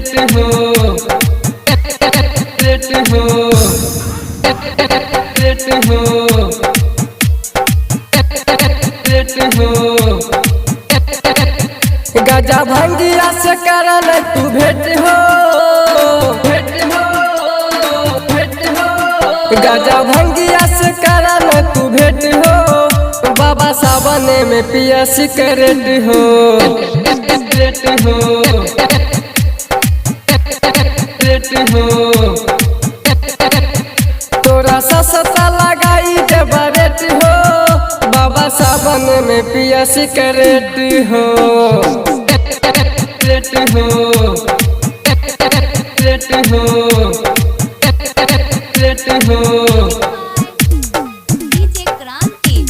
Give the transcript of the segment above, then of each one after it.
हो गजा भंगिया से करल तू भेंट हो गजा भंगिया से करल तू भेंट हो बाबा सावन में पिया सिकरेट हो तोरा सस्ता लगाई देबा रेट हो बाबा सावन में पिया सिकरेट हो डीजे क्रांति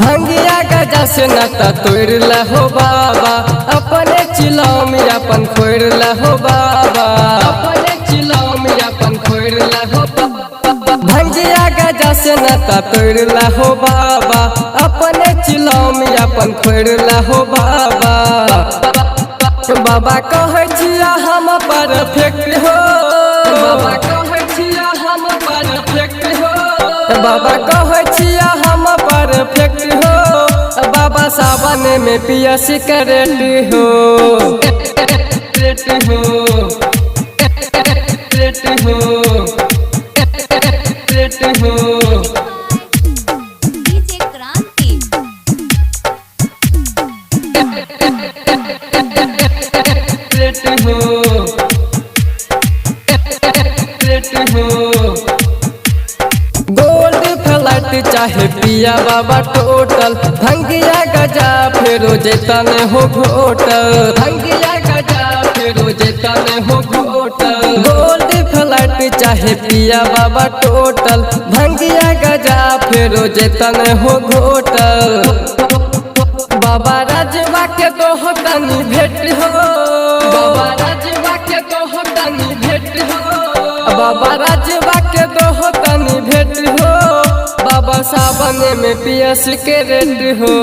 भंगिया गजा से नाता तोड़ हो बाबा अपने चिलाओ में अपन खोड़ हो बाबा अपने चिलाओ में अपन खोड़ हो बाबा भंगिया गजा से नाता तोड़ हो बाबा अपने चिलाओ में अपन खोड़ हो बाबा बाबा कहे छिया हम परफेक्ट हो बाबा कहे छिया हम परफेक्ट हो बाबा कहे छिया हम परफेक्ट हो बाबा सावन में पिया सिकरेट हो डीजे क्रांति गोल्ड फ्लाइट चाहे पिया बाबा टोटल भंगिया गजा फेरो जेतन हो घोटल भंगिया गजा फेरो जेतन हो घोटल गोल्ड फ्लाइट चाहे पिया बाबा टोटल भंगिया गजा फेरो जेतन हो घोटल बाबा राजवा के दोह तनी भेंट हो बाबा राजवा के दोह तनी भेंट हो बाबा राजवा के दोह तनी भेंट हो बाबा सावन में पिया सिकरेट हो।